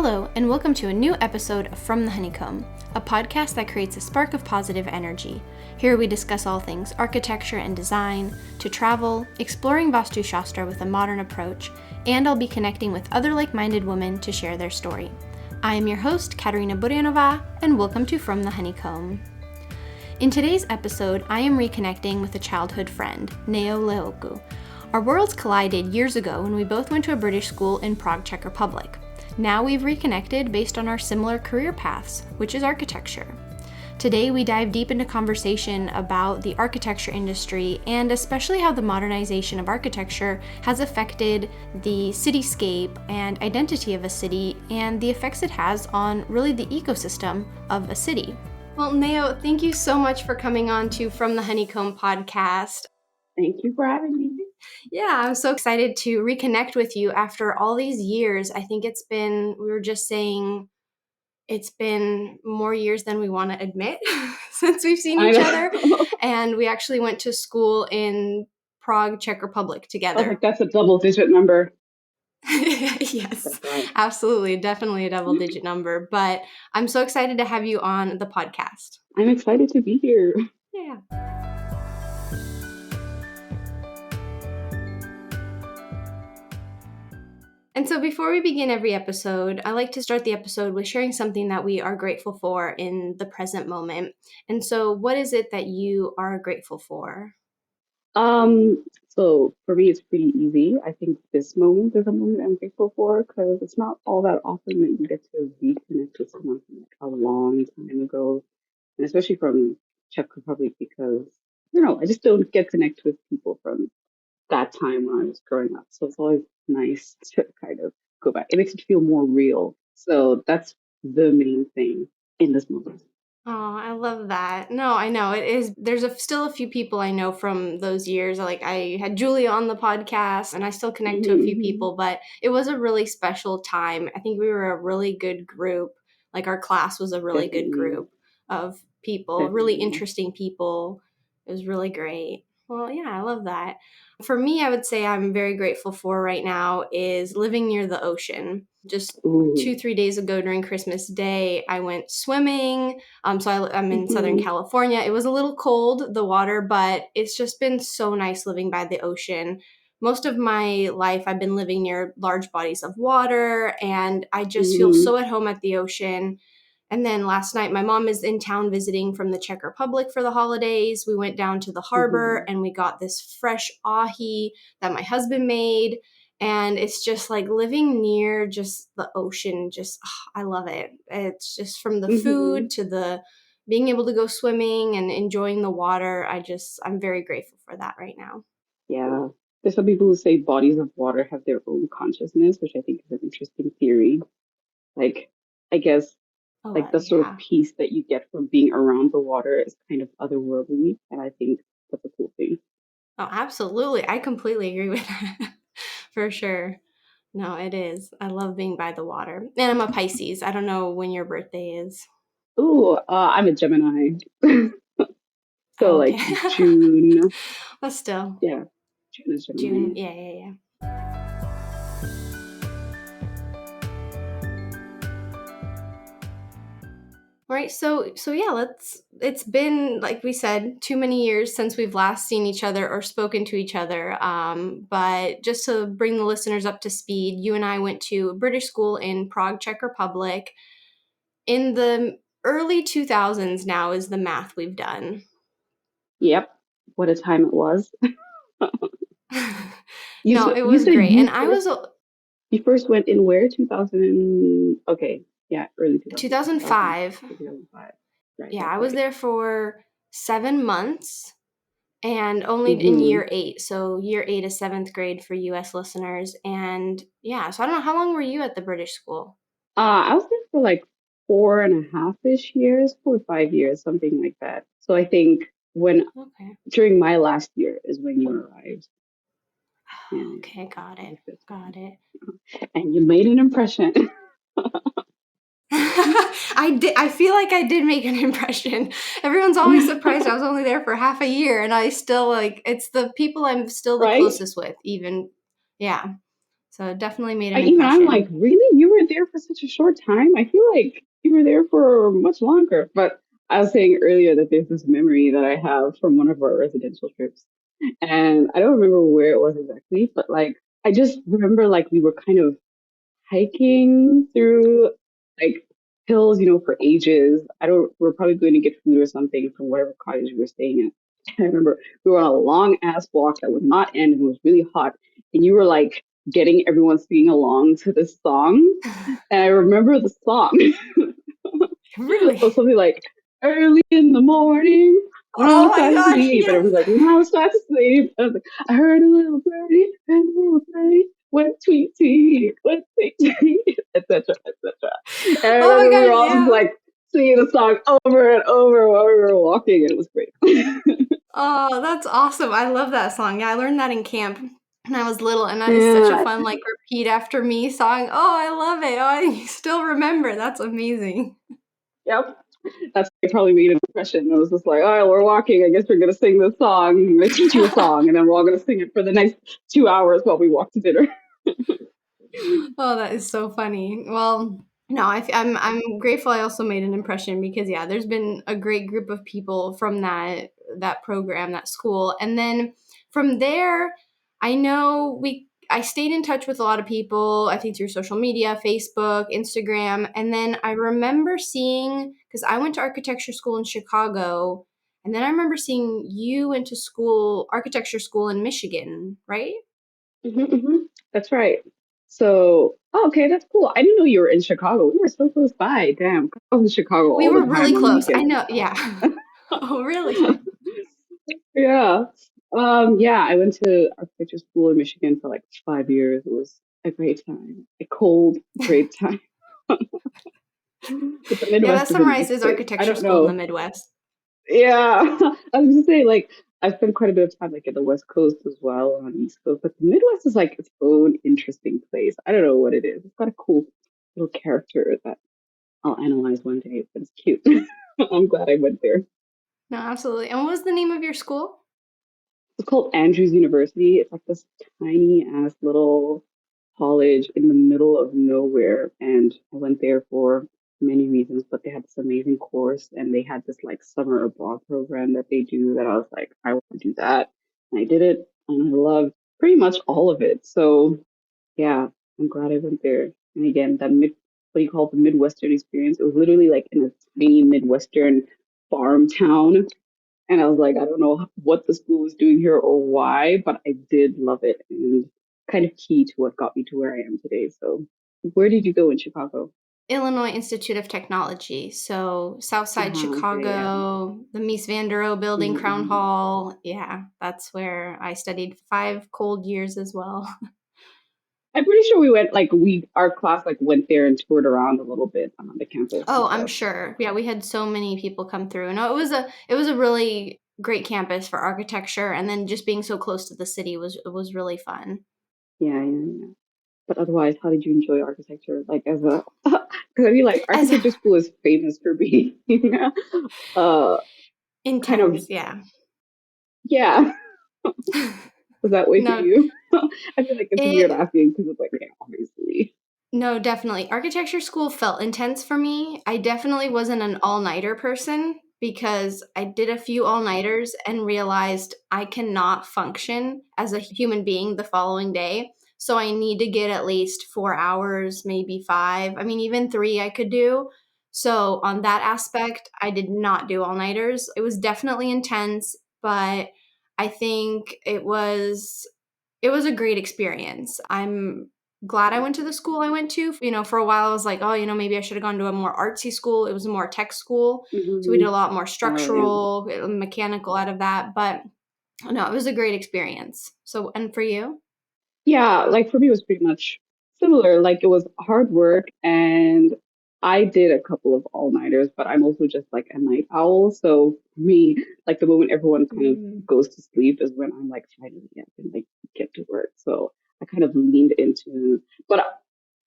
Hello, and welcome to a new episode of From the Honeycomb, a podcast that creates a spark of positive energy. Here we discuss all things architecture and design, to travel, exploring Vastu Shastra with a modern approach, and I'll be connecting with other like-minded women to share their story. I am your host, Katerina, and welcome to From the Honeycomb. In today's episode, I am reconnecting with a childhood friend, Lehoko. Our worlds collided years ago when we both went to a British school in Prague, Czech Republic. Now we've reconnected based on our similar career paths, which is architecture. Today we dive deep into conversation about the architecture industry and especially how the modernization of architecture has affected the cityscape and identity of a city and the effects it has on really the ecosystem of a city. Well, Neo, thank you so much for coming on to From the Honeycomb podcast. Thank you for having me. Yeah, I'm so excited to reconnect with you after all these years. I think we were just saying, it's been more years than we want to admit since we've seen each other. And we actually went to school in Prague, Czech Republic together. Oh, that's a double-digit number. Yes, right. Absolutely. Definitely a double-digit number. But I'm so excited to have you on the podcast. I'm excited to be here. Yeah. And so before we begin every episode, I like to start the episode with sharing something that we are grateful for in the present moment. And so what is it that you are grateful for? So for me, it's pretty easy. I think this moment is a moment I'm grateful for because it's not all that often that you get to reconnect with someone from like a long time ago, and especially from Czech Republic because, I just don't get connect with people from that time when I was growing up. So it's always nice to kind of go back. It makes it feel more real. So that's the main thing in this moment. Oh, I love that. No, I know it is. There's still a few people I know from those years. Like I had Julia on the podcast and I still connect to a few people, but it was a really special time. I think we were a really good group. Like our class was a really good group of people, really interesting people. It was really great. Well, yeah, I love that. For me, I would say I'm very grateful for right now is living near the ocean. Just 2-3 days ago during Christmas Day, I went swimming. So I'm in Southern California. It was a little cold, the water, but it's just been so nice living by the ocean. Most of my life, I've been living near large bodies of water, and I just feel so at home at the ocean. And then last night, my mom is in town visiting from the Czech Republic for the holidays. We went down to the harbor and we got this fresh ahi that my husband made. And it's just like living near just the ocean. I love it. It's just from the food to the being able to go swimming and enjoying the water. I'm very grateful for that right now. Yeah. There's some people who say bodies of water have their own consciousness, which I think is an interesting theory. Like, I guess the sort of peace that you get from being around the water is kind of otherworldly. And I think that's a cool thing. Oh, absolutely. I completely agree with that. For sure. No, it is. I love being by the water. And I'm a Pisces. I don't know when your birthday is. Ooh, I'm a Gemini. So okay. like June. But still. Yeah. June is Gemini. June. Yeah. Right. So yeah, it's been, like we said, too many years since we've last seen each other or spoken to each other. But just to bring the listeners up to speed, you and I went to a British school in Prague, Czech Republic. In the early 2000s now is the math we've done. Yep. What a time it was. No, it was great. And You first went in where? 2000. Okay. Yeah, early 2005. 2005. Right, yeah, I was there for 7 months and only in year 8. So year 8 is 7th grade for US listeners. And yeah, so I don't know, how long were you at the British school? I was there for like 4.5-ish years, 4 or 5 years, something like that. So I think during my last year is when you arrived. Okay, got it. And you made an impression. I feel like I did make an impression. Everyone's always surprised I was only there for half a year, and I still it's the people I'm still the closest with, even. Yeah. So it definitely made an I'm like, impression. really? You were there for such a short time? I feel like you were there for much longer. But I was saying earlier that there's this memory that I have from one of our residential trips. And I don't remember where it was exactly, but like I just remember like we were kind of hiking through like hills, for ages. I don't, we're probably going to get food or something from whatever cottage we were staying at. I remember we were on a long ass walk that would not end and it was really hot. And you were like getting everyone singing along to this song. And I remember the song. It was Really? something like early in the morning when I Oh was my fast gosh, asleep. And yes. everyone's like, when I was fast asleep, I was like, I heard a little birdie, went sweet tea, went sweet tea, etc., etc. And I Oh my remember we were gosh, all just yeah. like singing the song over and over while we were walking, and it was great. Oh, that's awesome. I love that song. Yeah, I learned that in camp when I was little, and that is such a Yeah, fun, like, repeat after me song. Oh, I love it. Oh, I still remember. That's amazing. yep. That's probably made an impression. It was just like, oh, we're walking. I guess we're gonna sing this song. I'm gonna teach you a song, and then we're all gonna sing it for the next 2 hours while we walk to dinner. Oh, that is so funny. Well, no, I'm grateful I also made an impression because yeah, there's been a great group of people from that program, that school. And then from there, I know I stayed in touch with a lot of people, I think through social media, Facebook, Instagram, and then I remember seeing because I went to architecture school in Chicago, and then I remember seeing you went to school, architecture school in Michigan, right? Hmm. That's right. So, oh, okay, that's cool. I didn't know you were in Chicago. We were so close by. Damn, I was in Chicago We all the were really time on the close. I weekends. know, yeah. Oh, really? Yeah. Yeah, I went to architecture school in Michigan for like 5 years. It was a great time. A cold, great time. But the Yeah, that Midwest is a nice summarizes place. I architecture don't school in the know. Midwest. Yeah. I was gonna say like I spent quite a bit of time like in the West Coast as well on the East Coast, but the Midwest is like its own interesting place. I don't know what it is. It's got a cool little character that I'll analyze one day, but it's cute. I'm glad I went there. No, absolutely. And what was the name of your school? It's called Andrews University. It's like this tiny ass little college in the middle of nowhere. And I went there for many reasons, but they had this amazing course and they had this like summer abroad program that they do that I was like, I want to do that. And I did it and I loved pretty much all of it. So yeah, I'm glad I went there. And again, what do you call it, the Midwestern experience? It was literally like in a tiny Midwestern farm town and I was like, I don't know what the school is doing here or why, but I did love it and kind of key to what got me to where I am today. So, where did you go in Chicago? Illinois Institute of Technology. So Southside Okay, yeah. Chicago, the Mies van der Rohe building, Crown Mm-hmm. Hall. Yeah, that's where I studied 5 cold years as well. I'm pretty sure we went like our class like went there and toured around a little bit on the campus and Oh, I'm stuff. sure. Yeah, we had so many people come through. No, it was a really great campus for architecture, and then just being so close to the city was really fun. Yeah, yeah, yeah. But otherwise, how did you enjoy architecture? Like as a, because I mean, like As architecture school is famous for being, uh, kind of, intense, yeah. yeah. Was that way for No, you? I feel like it's weird it asking because it's like, yeah, obviously. no, definitely. Architecture school felt intense for me. I definitely wasn't an all-nighter person because I did a few all-nighters and realized I cannot function as a human being the following day. So I need to get at least 4 hours, maybe 5. I mean, even 3 I could do. So on that aspect, I did not do all-nighters. It was definitely intense, but I think it was a great experience. I'm glad I went to the school I went to. For a while I was like, "Oh, maybe I should have gone to a more artsy school." It was a more tech school, so we Hmm. did a lot more Oh yeah. structural, mechanical out of that, but no, it was a great experience. So and for you? Yeah, like for me, it was pretty much similar. Like it was hard work, and I did a couple of all-nighters, but I'm also just like a night owl. So for me, like the moment everyone kind of Mm. goes to sleep is when I'm like finally up and like get to work. So I kind of leaned into, but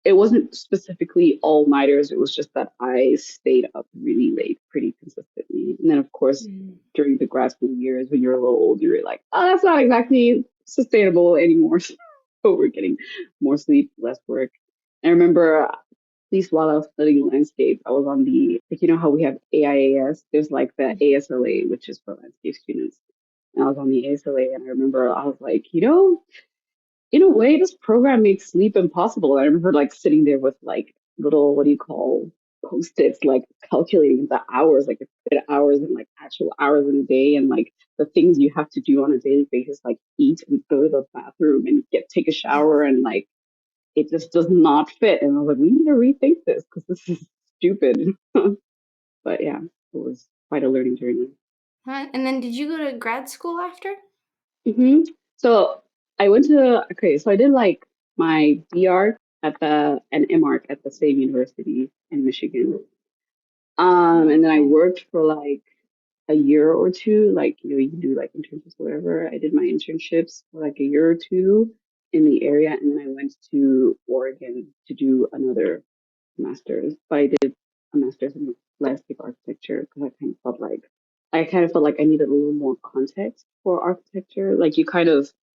it wasn't specifically all-nighters. It was just that I stayed up really late pretty consistently. And then of course, Mm. during the grad school years when you're a little older, you're like, oh, that's not exactly sustainable anymore. So we're getting more sleep, less work. I remember, at least while I was studying landscape, I was on the, like, you know how we have AIAS? There's like the ASLA, which is for landscape students. And I was on the ASLA, and I remember I was like, in a way, this program makes sleep impossible. I remember like sitting there with like little, what do you call, post-its, like calculating the hours, like the hours and like actual hours in a day, and like the things you have to do on a daily basis, like eat and go to the bathroom and take a shower, and like it just does not fit. And I was like, we need to rethink this because this is stupid. But yeah, it was quite a learning journey. And then did you go to grad school after? hmm So I went to, okay, so I did like my DR at the and MArch at the same university in Michigan. And then I Okay. worked for like a year or two, like you can do like internships or whatever. I did my internships for like a year or two in the area, and then I went to Oregon to do another master's. But I did a master's in landscape architecture because I kind of felt like I needed a little more context for architecture. Like you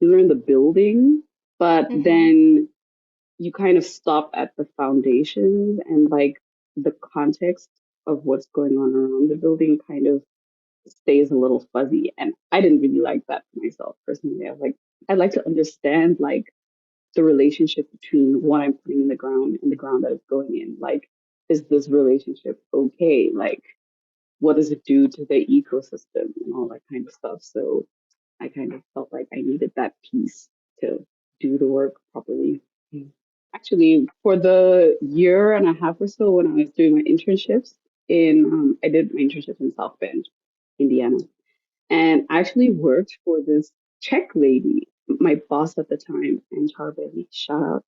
learn the building, but Mm-hmm. then you kind of stop at the foundations, and like the context of what's going on around the building kind of stays a little fuzzy. And I didn't really like that for myself personally. I was like, I'd like to understand like the relationship between what I'm putting in the ground and the ground that it's going in. Like, is this relationship okay? Like, what does it do to the ecosystem and all that kind of stuff? So I kind of felt like I needed that piece to do the work properly. Actually, for the year and a half or so when I was doing my internships I did my internships in South Bend, Indiana, and I actually worked for this Czech lady, my boss at the time, and Charlie, shout out.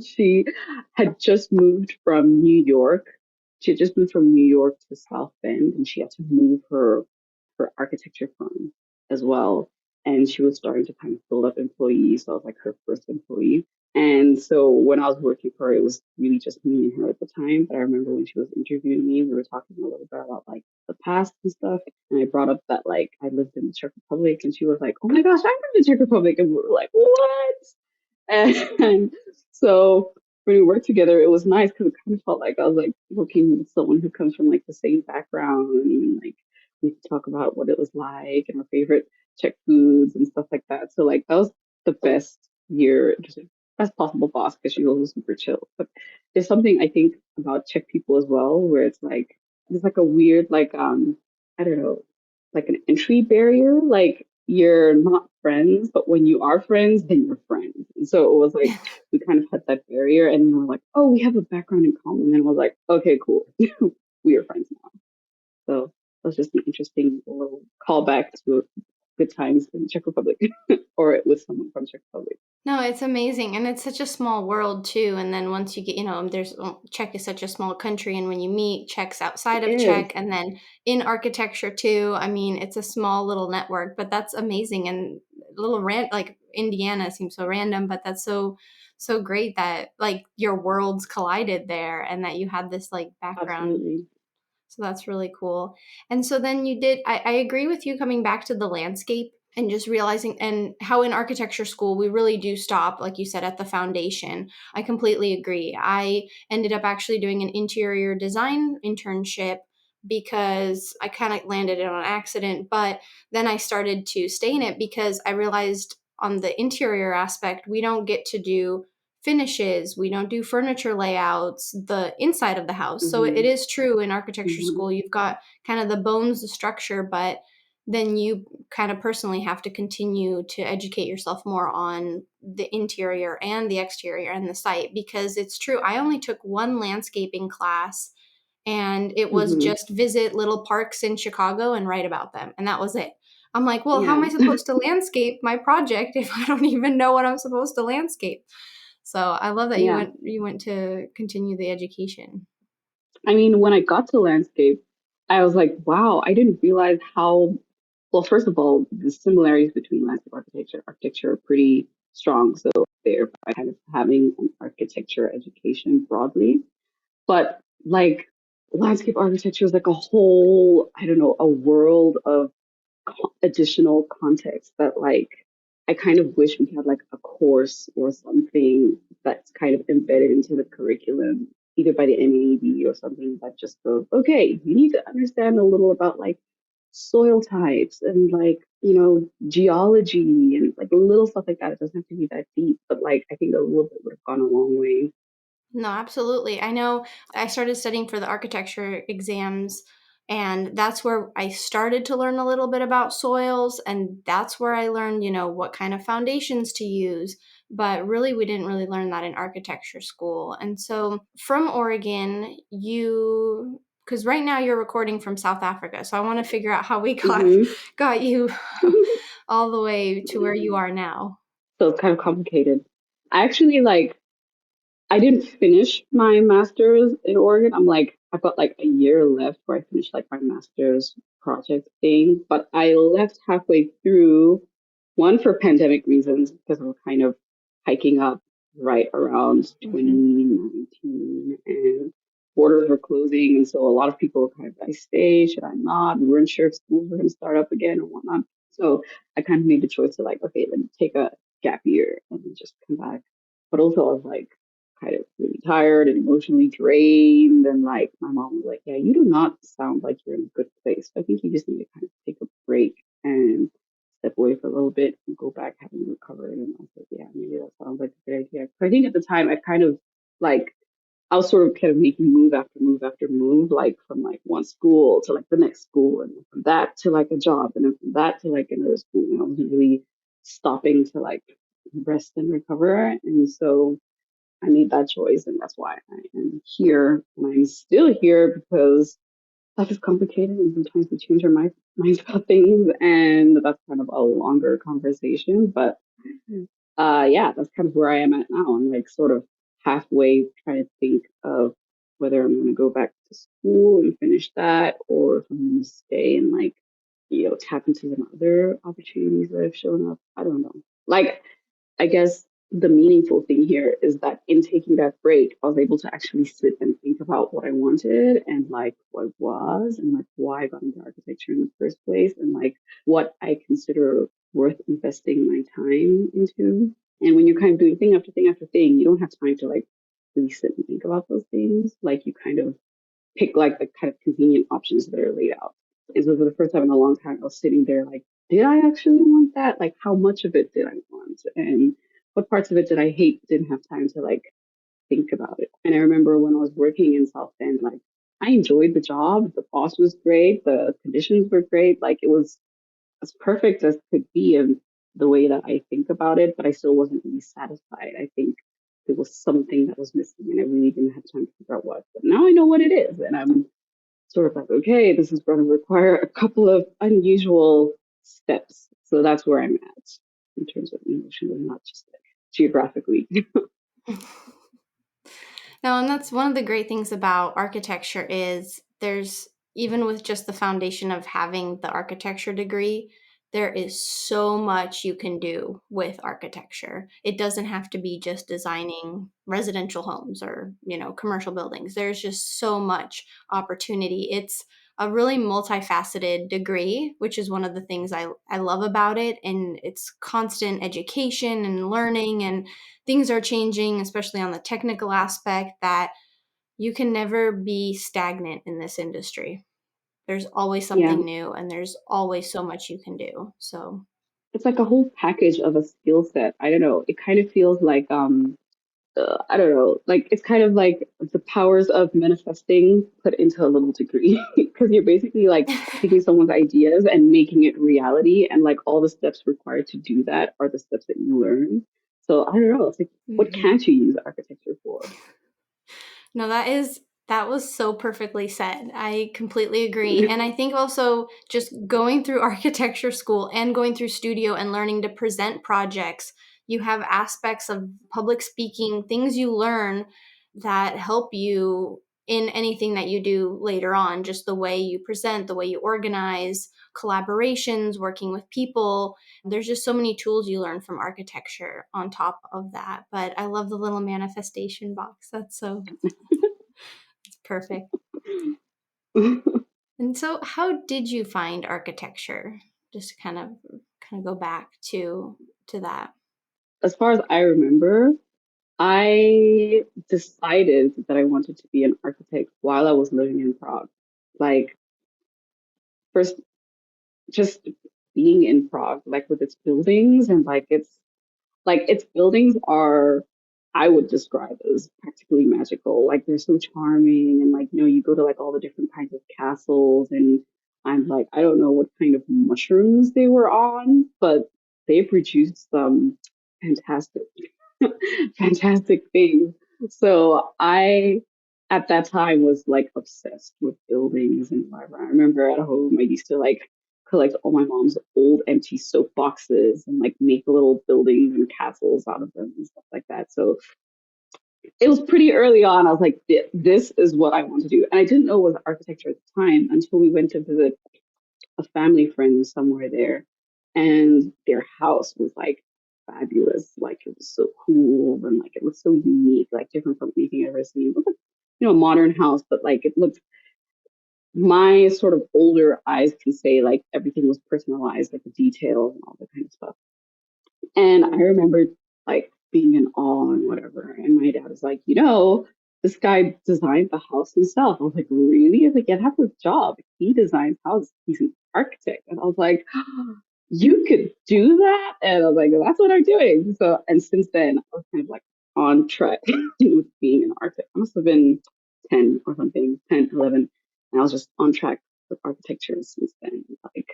She had just moved from New York. She had just moved from New York to South Bend, and she had to move her architecture firm as well. And she was starting to kind of build up employees. So I was like her first employee. And so when I was working for her, it was really just me and her at the time. But I remember when she was interviewing me, we were talking a little bit about like the past and stuff. And I brought up that like I lived in the Czech Republic, and she was like, "Oh my gosh, I'm from the Czech Republic," and we were like, "What?" And so when we worked together, it was nice because it kind of felt like I was like working with someone who comes from like the same background, and like we could talk about what it was like and our favorite Czech foods and stuff like that. So like that was the best year, just best possible boss because she was also super chill. But there's something I think about Czech people as well, where it's like there's like a weird like I don't know, like an entry barrier. Like you're not friends, but when you are friends, then you're friends. And so it was like we kind of had that barrier, and then we're like, oh, we have a background in common. And then we're like, okay, cool, we are friends now. So it was just an interesting little callback to good times in Czech Republic, or with someone from Czech Republic. No, it's amazing, and it's such a small world too. And then once you get, there's Czech is such a small country, and when you meet Czechs outside It of is Czech, and then in architecture too, I mean, it's a small little network, but that's amazing and a little like Indiana seems so random, but that's so great that like your worlds collided there, and that you had this like background. absolutely. So that's really cool. And so then you did, I agree with you coming back to the landscape and just realizing, and how in architecture school, we really do stop, like you said, at the foundation. I completely agree. I ended up actually doing an interior design internship because I kind of landed it on accident, but then I started to stay in it because I realized on the interior aspect, we don't get to do finishes, we don't do furniture layouts, the inside of the house. So it hmm is true in architecture hmm school, you've got kind of the bones, the structure, but then you kind of personally have to continue to educate yourself more on the interior and the exterior and the site, because it's true. I only took one landscaping class, and it was hmm just visit little parks in Chicago and write about them. And that was it. I'm like, well, how Yeah, am I supposed to landscape my project if I don't even know what I'm supposed to landscape? So I love that yeah. you went to continue the education. I mean, when I got to landscape, I was like, wow, I didn't realize how well, first of all, the similarities between landscape architecture are pretty strong. So they're kind of having an architecture education broadly. But like landscape architecture is like a whole, I don't know, a world of additional context that like I kind of wish we had like a course or something that's kind of embedded into the curriculum, either by the NAEB or something that just goes, okay, you need to understand a little about like soil types and like, geology and like little stuff like that. It doesn't have to be that deep, but like I think a little bit would have gone a long way. No, absolutely. I know I started studying for the architecture exams, and that's where I started to learn a little bit about soils. And that's where I learned, what kind of foundations to use. But really, we didn't really learn that in architecture school. And so from Oregon, because right now you're recording from South Africa. So I want to figure out how we Hmm. got you all the way to where you are now. So it's kind of complicated. I actually like I didn't finish my master's in Oregon. I've got like a year left where I finished like my master's project thing, but I left halfway through, one for pandemic reasons because we were kind of hiking up right around Hmm. 2019 and borders were closing. And so a lot of people were kind of, I stay? Should I not? We weren't sure if schools were going to start up again or whatnot. So I kind of made the choice to like, okay, let me take a gap year and then just come back. But also I was like, kind of really tired and emotionally drained. And like my mom was like, yeah, you do not sound like you're in a good place. I think you just need to kind of take a break and step away for a little bit and go back having recovered. And I was like, yeah, maybe that sounds like a good idea. So I think at the time I kind of like I was sort of kind of making move after move after move, like from like one school to like the next school, and from that to like a job, and then from that to like another school. And I wasn't really stopping to like rest and recover. And so I made that choice, and that's why I am here. And I'm still here because life is complicated, and sometimes we change our minds about things, and that's kind of a longer conversation. But yeah, that's kind of where I am at now. I'm like sort of halfway trying to think of whether I'm going to go back to school and finish that, or if I'm going to stay and like tap into some other opportunities that have shown up. I don't know. Like I guess the meaningful thing here is that in taking that break, I was able to actually sit and think about what I wanted and like what was and like why I got into architecture in the first place and like what I consider worth investing my time into. And when you're kind of doing thing after thing after thing, you don't have time to like really sit and think about those things. Like you kind of pick like the kind of convenient options that are laid out. And so for the first time in a long time, I was sitting there like, did I actually want that? Like, how much of it did I want? And what parts of it did I hate? Didn't have time to like think about it. And I remember when I was working in South Bend, like, I enjoyed the job. The boss was great. The conditions were great. Like, it was as perfect as could be in the way that I think about it, but I still wasn't really satisfied. I think there was something that was missing, and I really didn't have time to figure out what. But now I know what it is, and I'm sort of like, okay, this is going to require a couple of unusual steps. So that's where I'm at in terms of emotionally, not just like geographically. No, and that's one of the great things about architecture is there's even with just the foundation of having the architecture degree, there is so much you can do with architecture. It doesn't have to be just designing residential homes or, commercial buildings. There's just so much opportunity. It's a really multifaceted degree, which is one of the things I love about it. And it's constant education and learning, and things are changing, especially on the technical aspect, that you can never be stagnant in this industry. There's always Yeah, something new, and there's always so much you can do. So, it's like a whole package of a skill set. I don't know. It kind of feels like I don't know, like it's kind of like the powers of manifesting put into a little degree because you're basically like taking someone's ideas and making it reality, and like all the steps required to do that are the steps that you learn. So I don't know. It's like, what mhm. can't you use architecture for? No, that was so perfectly said. I completely agree. And I think also just going through architecture school and going through studio and learning to present projects, you have aspects of public speaking, things you learn that help you in anything that you do later on, just the way you present, the way you organize, collaborations, working with people. There's just so many tools you learn from architecture on top of that. But I love the little manifestation box. That's so it's perfect. And so how did you find architecture? Just to kind of go back to to that? As far as I remember, I decided that I wanted to be an architect while I was living in Prague. Like, first, just being in Prague, like with its buildings and its buildings are, I would describe as practically magical. Like they're so charming and like, you go to like all the different kinds of castles and I'm like, I don't know what kind of mushrooms they were on, but they produced some fantastic, fantastic things. So I, at that time, was like obsessed with buildings and whatever. I remember at home, I used to like collect all my mom's old empty soap boxes and like make little buildings and castles out of them and stuff like that. So it was pretty early on. I was like, this is what I want to do. And I didn't know it was architecture at the time until we went to visit a family friend somewhere there. And their house was like fabulous. Like it was so cool and like it was so unique, like different from anything I've ever seen. It was like, a modern house, but like it looked, my sort of older eyes can say like everything was personalized, like the details and all that kind of stuff. And I remember like being in awe and whatever. And my dad was like, this guy designed the house himself. I was like, really? I was like, yeah, that's his job. He designs houses. He's an architect. And I was like, you could do that? And I was like, that's what I'm doing. So, and since then, I was kind of like on track with being an architect. I must have been 10 or something, 10, 11. And I was just on track with architecture since then. Like,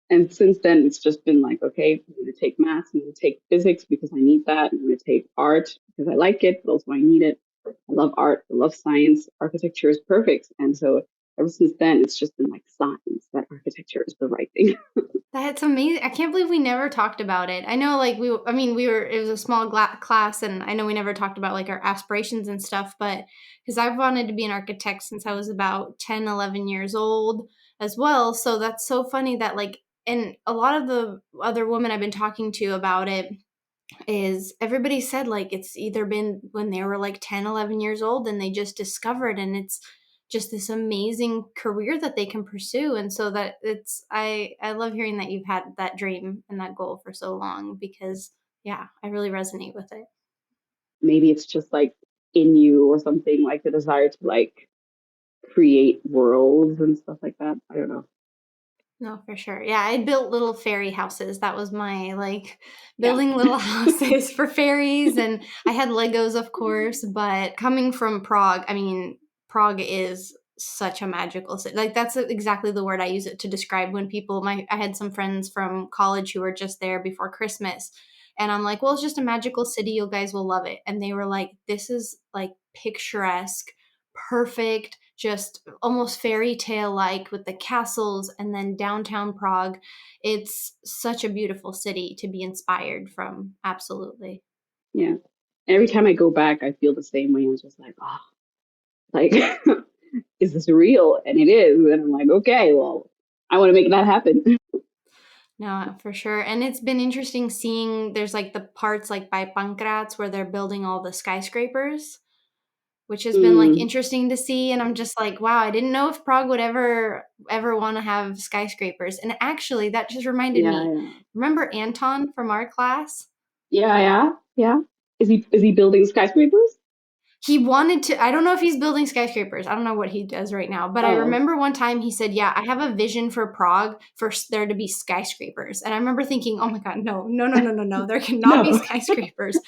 and since then, it's just been like, okay, I'm going to take math, I'm going to take physics because I need that. I'm going to take art because I like it, but also I need it. I love art, I love science. Architecture is perfect. And so ever since then, it's just been like signs that architecture is the right thing. That's amazing. I can't believe we never talked about it. I know, like, I mean, it was a small class, and I know we never talked about, like, our aspirations and stuff, but because I've wanted to be an architect since I was about 10, 11 years old as well. So that's so funny that, like, and a lot of the other women I've been talking to about it is everybody said like it's either been when they were like 10, 11 years old and they just discovered, and it's just this amazing career that they can pursue. And so that it's I love hearing that you've had that dream and that goal for so long, because yeah, I really resonate with it. Maybe it's just like in you or something, like the desire to like create worlds and stuff like that. I don't know. No, for sure. Yeah, I built little fairy houses. That was my like Yeah. building little houses for fairies, and I had Legos, of course, but coming from Prague, I mean, Prague is such a magical city. Like that's exactly the word I use it to describe when people my I had some friends from college who were just there before Christmas, and I'm like, "Well, it's just a magical city. You guys will love it." And they were like, "This is like picturesque, perfect, just almost fairy tale like with the castles and then downtown Prague. It's such a beautiful city to be inspired from. Absolutely." Yeah. Every time I go back, I feel the same way. I'm just like, oh, like, is this real? And it is. And I'm like, okay, well, I want to make that happen. No, for sure. And it's been interesting seeing there's like the parts like by Pankratz where they're building all the skyscrapers, which has been like Mm, interesting to see. And I'm just like, wow, I didn't know if Prague would ever want to have skyscrapers. And actually, that just reminded yeah, me. yeah, Remember Anton from our class? yeah, yeah, yeah. Is he building skyscrapers? He wanted to, I don't know if he's building skyscrapers. I don't know what he does right now, but I Oh, remember one time he said, "Yeah, I have a vision for Prague for there to be skyscrapers." And I remember thinking, "Oh my god, no. No, no, no, no, no. There cannot be no, skyscrapers."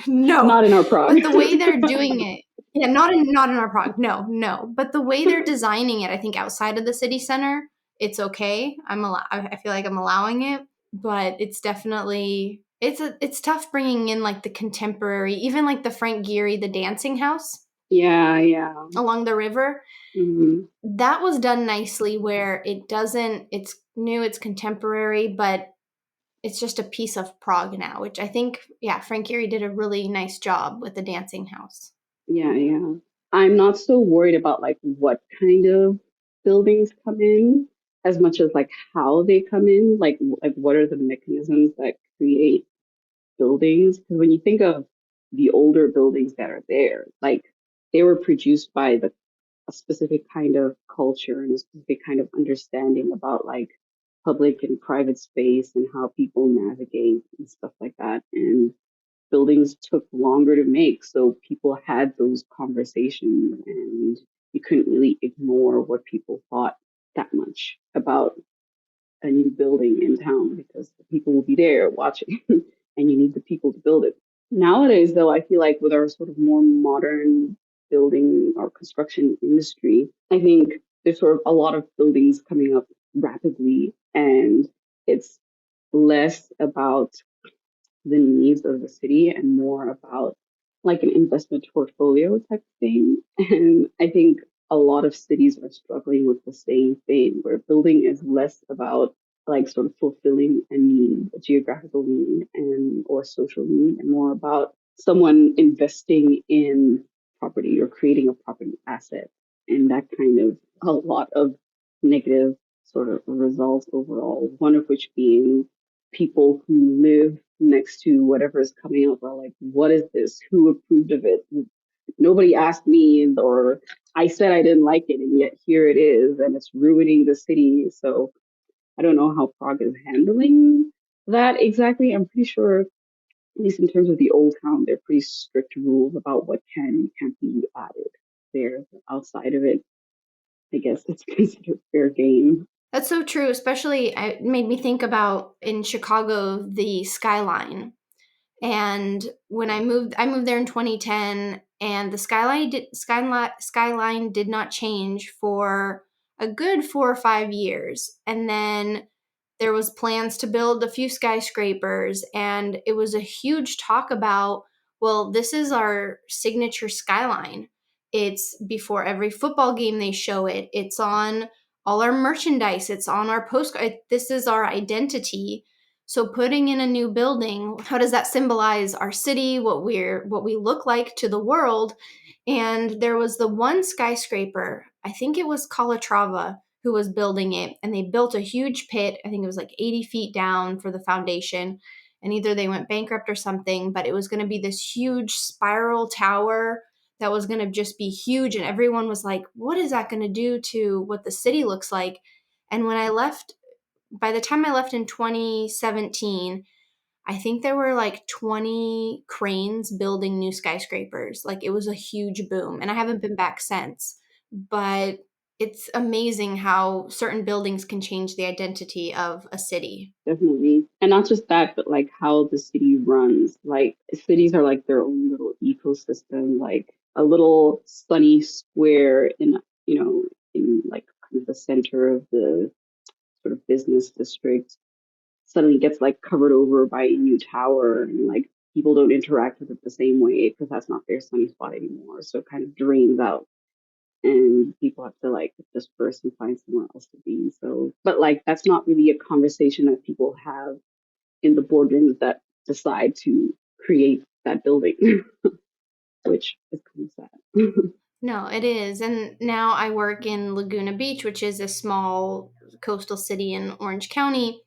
No. not in our Prague. But the way they're doing it, yeah, not in our Prague. No, no. But the way they're designing it, I think outside of the city center, it's okay. I feel like I'm allowing it, but it's definitely it's tough bringing in like the contemporary, even like the Frank Gehry, the dancing house Yeah, yeah. along the river. Hmm. That was done nicely where it doesn't it's new, it's contemporary, but it's just a piece of Prague now, which I think, yeah, Frank Gehry did a really nice job with the dancing house. Yeah, yeah. I'm not so worried about like what kind of buildings come in as much as like how they come in, like what are the mechanisms that create buildings? Because when you think of the older buildings that are there, like they were produced by a specific kind of culture and a specific kind of understanding about like public and private space and how people navigate and stuff like that. And buildings took longer to make, so people had those conversations, and you couldn't really ignore what people thought that much about a new building in town because the people will be there watching and you need the people to build it. Nowadays, though, I feel like with our sort of more modern building or construction industry, I think there's sort of a lot of buildings coming up rapidly, and it's less about the needs of the city and more about like an investment portfolio type thing. And I think a lot of cities are struggling with the same thing where building is less about like sort of fulfilling a need, a geographical need and or social need, and more about someone investing in property or creating a property asset. And that kind of a lot of negative sort of results overall, one of which being people who live next to whatever is coming up are like, what is this? Who approved of it? Nobody asked me, or I said I didn't like it, and yet here it is, and it's ruining the city. So I don't know how Prague is handling that exactly. I'm pretty sure, at least in terms of the old town, they're pretty strict rules about what can and can't be added there. Outside of it, I guess it's considered fair game. That's so true, especially it made me think about in Chicago, the skyline. And when I moved there in 2010, and the skyline did not change for a good 4 or 5 years. And then there was plans to build a few skyscrapers, and it was a huge talk about, well, this is our signature skyline. It's before every football game they show it. It's on all our merchandise. It's on our postcard. This is our identity. So putting in a new building, how does that symbolize our city, what we look like to the world? And there was the one skyscraper, I think it was Calatrava, who was building it, and they built a huge pit. I think it was like 80 feet down for the foundation, and either they went bankrupt or something, but it was going to be this huge spiral tower that was going to just be huge, and everyone was like, what is that going to do to what the city looks like? And when I left, by the time I left in 2017, I think there were like 20 cranes building new skyscrapers. Like it was a huge boom, and I haven't been back since. But it's amazing how certain buildings can change the identity of a city. Definitely. And not just that, but like how the city runs. Like cities are like their own little ecosystem, like a little sunny square in, in like kind of the center of the sort of business district suddenly gets like covered over by a new tower, and like people don't interact with it the same way because that's not their sunny spot anymore. So it kind of drains out, and people have to like disperse and find somewhere else to be. So, but like that's not really a conversation that people have in the boardrooms that decide to create that building, which is kind of sad. No, it is. And now I work in Laguna Beach, which is a small coastal city in Orange County.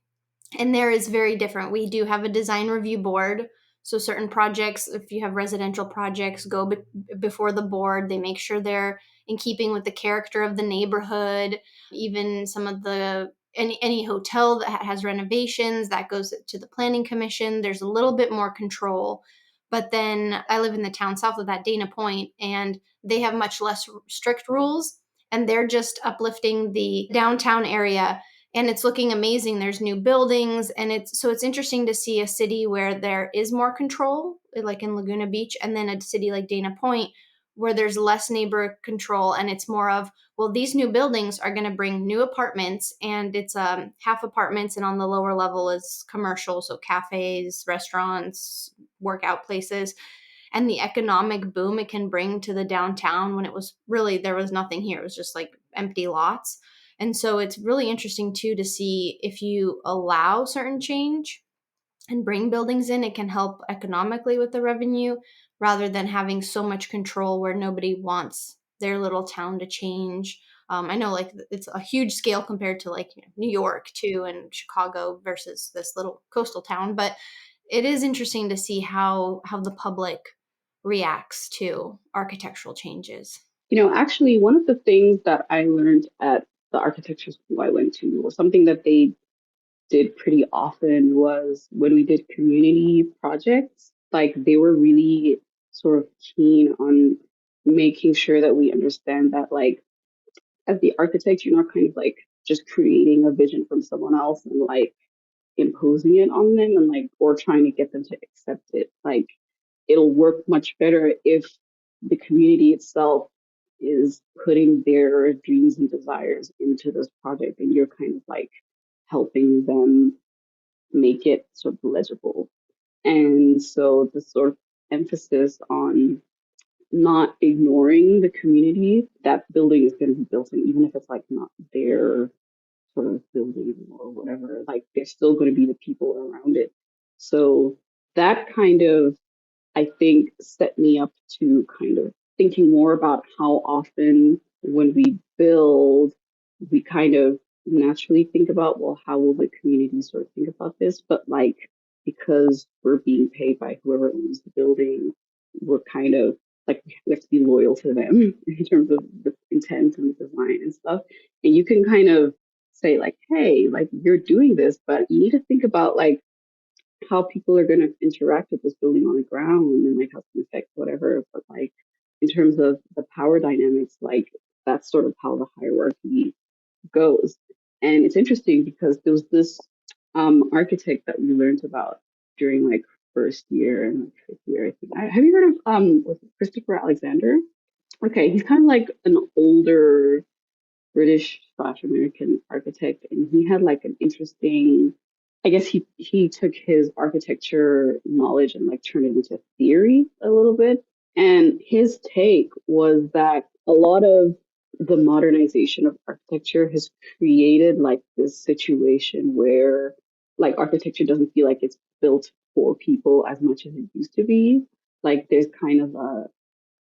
And there is very different. We do have a design review board. So certain projects, if you have residential projects, go before the board. They make sure they're in keeping with the character of the neighborhood. Even some of the any hotel that has renovations, that goes to the planning commission. There's a little bit more control. But then I live in the town south of that, Dana Point, and they have much less strict rules. And they're just uplifting the downtown area, and it's looking amazing. There's new buildings, and it's interesting to see a city where there is more control, like in Laguna Beach, and then a city like Dana Point where there's less neighbor control, and it's more of, well, these new buildings are going to bring new apartments, and it's half apartments, and on the lower level is commercial, so cafes, restaurants, workout places, and the economic boom it can bring to the downtown when it was really, there was nothing here. It was just like empty lots. And so it's really interesting too to see if you allow certain change and bring buildings in, it can help economically with the revenue rather than having so much control where nobody wants their little town to change. I know like it's a huge scale compared to like New York too and Chicago versus this little coastal town, but it is interesting to see how the public reacts to architectural changes. Actually, one of the things that I learned at the architecture school I went to was something that they did pretty often was when we did community projects, like they were really sort of keen on making sure that we understand that like as the architect, you're not kind of like just creating a vision from someone else and like imposing it on them and like or trying to get them to accept it. Like it'll work much better if the community itself is putting their dreams and desires into this project and you're kind of like helping them make it sort of legible. And so the sort of emphasis on not ignoring the community that building is going to be built in, even if it's like not their sort of building or whatever, like there's still going to be the people around it. So that kind of I think set me up to kind of thinking more about how often when we build, we kind of naturally think about, well, how will the community sort of think about this? But like, because we're being paid by whoever owns the building, we're kind of like, we have to be loyal to them in terms of the intent and the design and stuff. And you can kind of say, like, hey, like, you're doing this, but you need to think about, like, how people are going to interact with this building on the ground and like how it's going to affect whatever. But like in terms of the power dynamics, like that's sort of how the hierarchy goes. And it's interesting because there was this architect that we learned about during like first year and like fifth year. I think. Have you heard of was it Christopher Alexander? Okay, he's kind of like an older British slash American architect, and he had like an interesting. I guess he took his architecture knowledge and like turned it into theory a little bit. And his take was that a lot of the modernization of architecture has created like this situation where like architecture doesn't feel like it's built for people as much as it used to be. Like there's kind of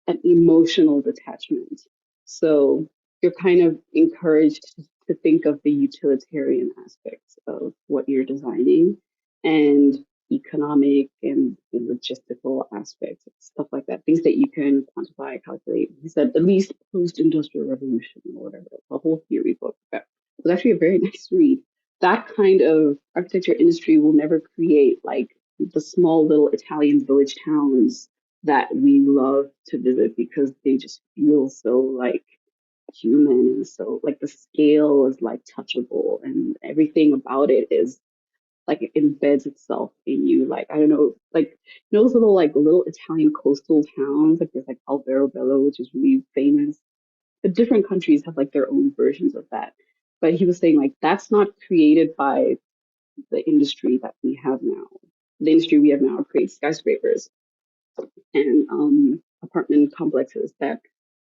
an emotional detachment. So you're kind of encouraged to think of the utilitarian aspects of what you're designing and economic and the logistical aspects, stuff like that, things that you can quantify, calculate. He said, at least post-industrial revolution or whatever, a whole theory book. That was actually a very nice read. That kind of architecture industry will never create like the small little Italian village towns that we love to visit because they just feel so like human and so like the scale is like touchable and everything about it is like it embeds itself in you. Like I don't know, like you know those little Italian coastal towns, like there's like Alberobello, which is really famous. The different countries have like their own versions of that. But he was saying like that's not created by the industry that we have now. The industry we have now creates skyscrapers and apartment complexes that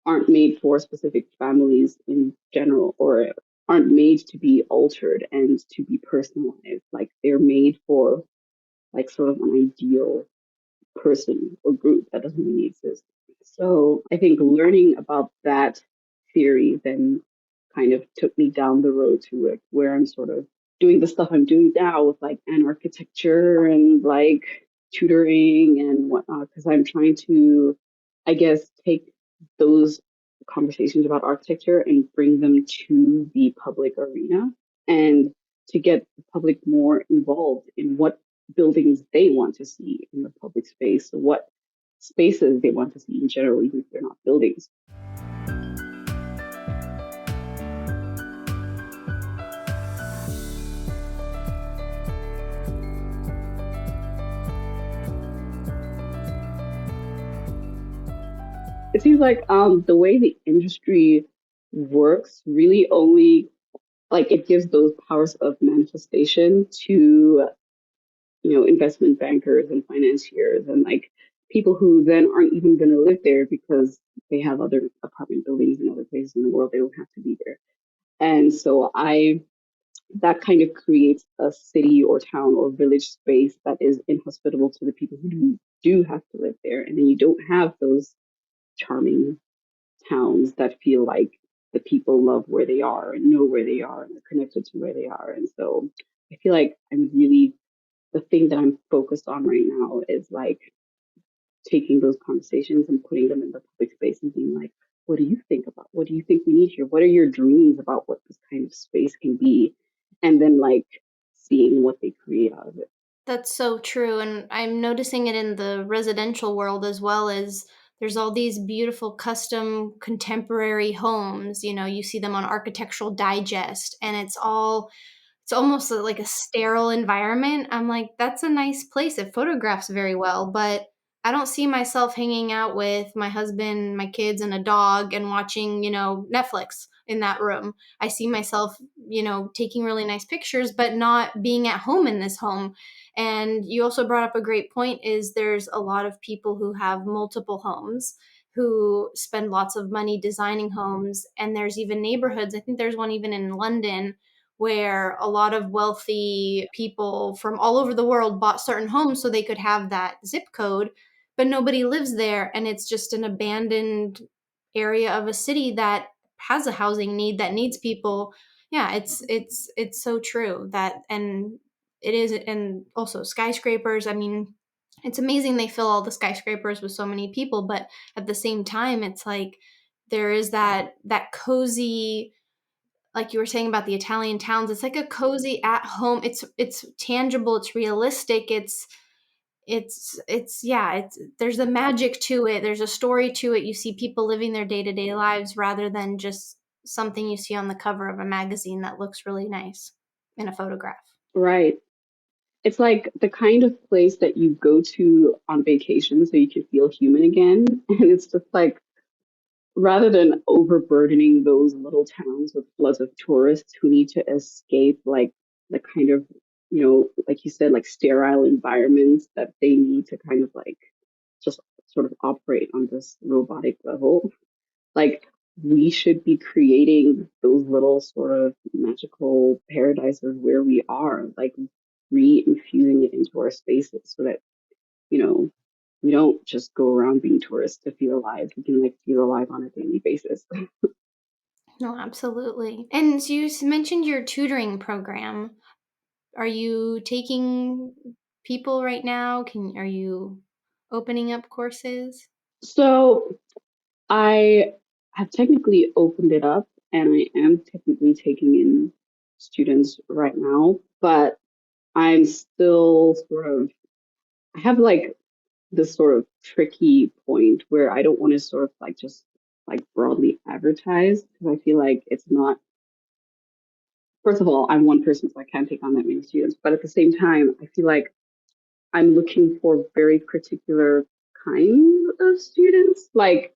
aren't made for specific families in general or aren't made to be altered and to be personalized. Like they're made for like sort of an ideal person or group that doesn't really exist. So I think learning about that theory then kind of took me down the road to it, where I'm sort of doing the stuff I'm doing now with like an architecture and like tutoring and whatnot, because I'm trying to, I guess, take those conversations about architecture and bring them to the public arena and to get the public more involved in what buildings they want to see in the public space, what spaces they want to see in general, even if they're not buildings. It seems like the way the industry works really only like it gives those powers of manifestation to investment bankers and financiers and like people who then aren't even going to live there because they have other apartment buildings in other places in the world. They don't have to be there. And so I that kind of creates a city or town or village space that is inhospitable to the people who do have to live there. And then you don't have those charming towns that feel like the people love where they are and know where they are and are connected to where they are. And so I feel like I'm really the thing that I'm focused on right now is like taking those conversations and putting them in the public space and being like, what do you think about? What do you think we need here? What are your dreams about what this kind of space can be? And then like seeing what they create out of it. That's so true, and I'm noticing it in the residential world as well. As there's all these beautiful custom contemporary homes, you see them on Architectural Digest, and it's almost like a sterile environment. I'm like, "That's a nice place, it photographs very well," but I don't see myself hanging out with my husband, my kids, and a dog and watching, Netflix in that room. I see myself, taking really nice pictures, but not being at home in this home. And you also brought up a great point, is there's a lot of people who have multiple homes, who spend lots of money designing homes, and there's even neighborhoods. I think there's one even in London where a lot of wealthy people from all over the world bought certain homes so they could have that zip code, but nobody lives there, and it's just an abandoned area of a city that has a housing need that needs people. Yeah, it's so true that, and it is. And also skyscrapers, I mean, it's amazing they fill all the skyscrapers with so many people, but at the same time it's like there is that cozy, like you were saying about the Italian towns, it's like a cozy at home. It's tangible, it's realistic, it's yeah, it's there's a magic to it. There's a story to it. You see people living their day-to-day lives rather than just something you see on the cover of a magazine that looks really nice in a photograph. Right. It's like the kind of place that you go to on vacation so you can feel human again. And it's just like, rather than overburdening those little towns with floods of tourists who need to escape like the kind of, like you said, like sterile environments that they need to kind of like just sort of operate on this robotic level. Like, we should be creating those little sort of magical paradises where we are, like re-infusing it into our spaces so that, you know, we don't just go around being tourists to feel alive. We can like feel alive on a daily basis. No, absolutely. And so mentioned your tutoring program. Are you taking people right now? Are you opening up courses? So I have technically opened it up and I am technically taking in students right now, but I'm still sort of, I have like this sort of tricky point where I don't want to sort of like just like broadly advertise because I feel like it's not, first of all, I'm one person, so I can't take on that many students. But at the same time, I feel like I'm looking for very particular kinds of students. Like,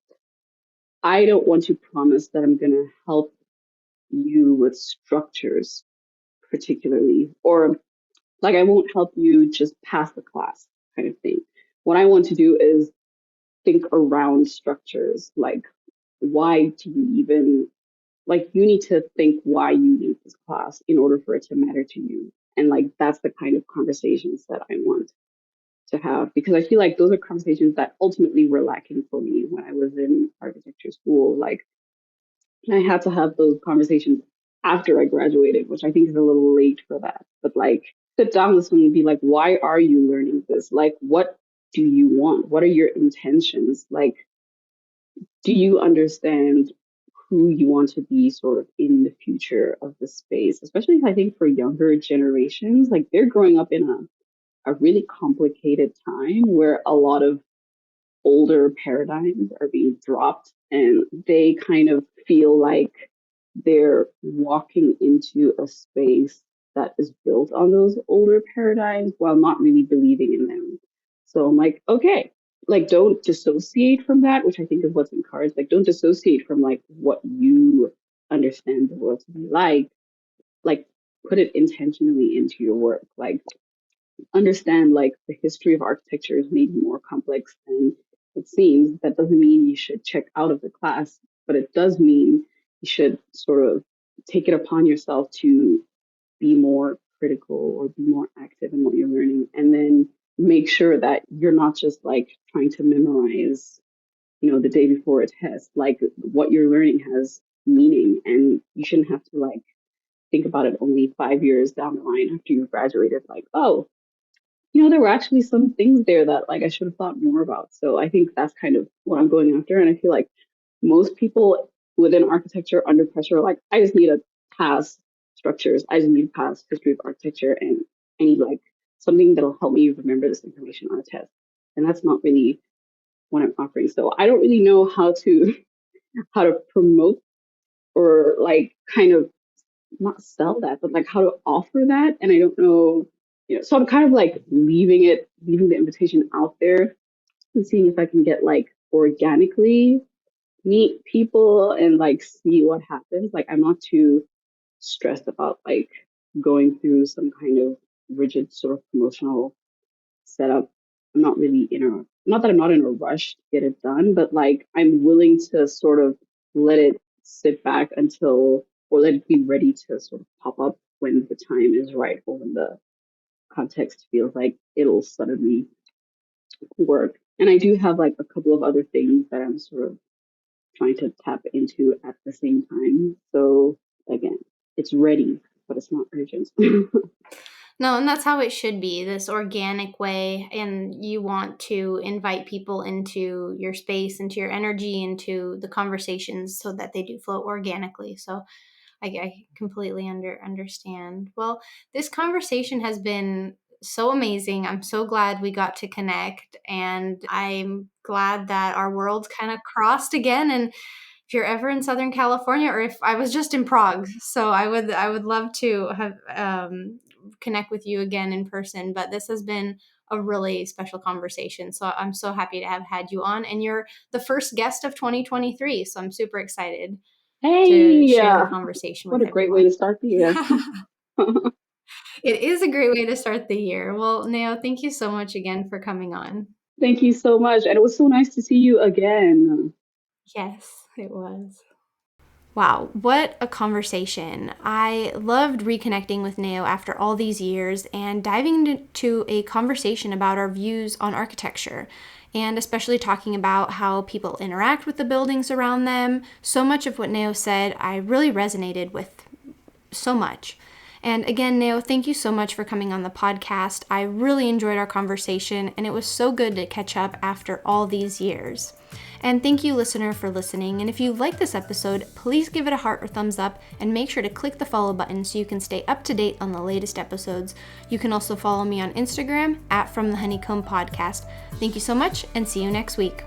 I don't want to promise that I'm going to help you with structures particularly, or like I won't help you just pass the class kind of thing. What I want to do is think around structures. Like, why do you even, like, you need to think why you need this class in order for it to matter to you. And like, that's the kind of conversations that I want to have because I feel like those are conversations that ultimately were lacking for me when I was in architecture school. Like, I had to have those conversations after I graduated, which I think is a little late for that. But like, sit down with someone and be like, why are you learning this? Like, what do you want? What are your intentions? Like, do you understand who you want to be sort of in the future of the space? Especially, I think, for younger generations, like they're growing up in a really complicated time where a lot of older paradigms are being dropped and they kind of feel like they're walking into a space that is built on those older paradigms while not really believing in them. So I'm like, okay, like don't dissociate from that, which I think is what's encouraged. Like don't dissociate from like what you understand the world to be like put it intentionally into your work. Like understand like the history of architecture is maybe more complex than it seems. That doesn't mean you should check out of the class, but it does mean you should sort of take it upon yourself to be more critical or be more active in what you're learning. And then make sure that you're not just like trying to memorize, the day before a test. Like what you're learning has meaning and you shouldn't have to like think about it only 5 years down the line after you've graduated. Like, oh, there were actually some things there that like I should have thought more about. So I think that's kind of what I'm going after. And I feel like most people within architecture under pressure are like, I just need a pass. structures. I just need past history of architecture, and I need like something that'll help me remember this information on a test. And that's not really what I'm offering. So I don't really know how to promote or like kind of not sell that, but like how to offer that. And I don't know, so I'm kind of like leaving the invitation out there and seeing if I can get like organically meet people and like see what happens. Like I'm not too stressed about like going through some kind of rigid sort of promotional setup. I'm not really not that I'm not in a rush to get it done, but like I'm willing to sort of let it sit back until, or let it be ready to sort of pop up when the time is right or when the context feels like it'll suddenly work. And I do have like a couple of other things that I'm sort of trying to tap into at the same time. So again, it's ready, but it's not urgent. No, and that's how it should be, this organic way. And you want to invite people into your space, into your energy, into the conversations so that they do flow organically. So I completely understand. Well, this conversation has been so amazing. I'm so glad we got to connect, and I'm glad that our worlds kind of crossed again. And if you're ever in Southern California, or if I was just in Prague, so I would love to have connect with you again in person. But this has been a really special conversation. So I'm so happy to have had you on, and you're the first guest of 2023. So I'm super excited to Hey, share the conversation what with a great way to everyone. start the year. It is a great way to start the year. Well, Neo, thank you so much again for coming on. Thank you so much. And it was so nice to see you again. Yes, it was. Wow, what a conversation. I loved reconnecting with Neo after all these years and diving into a conversation about our views on architecture, and especially talking about how people interact with the buildings around them. So much of what Neo said I really resonated with so much. And again, Neo, thank you so much for coming on the podcast. I really enjoyed our conversation, and it was so good to catch up after all these years. And thank you, listener, for listening. And if you like this episode, please give it a heart or thumbs up, and make sure to click the follow button so you can stay up to date on the latest episodes. You can also follow me on Instagram @FromTheHoneycomb Podcast. Thank you so much, and see you next week.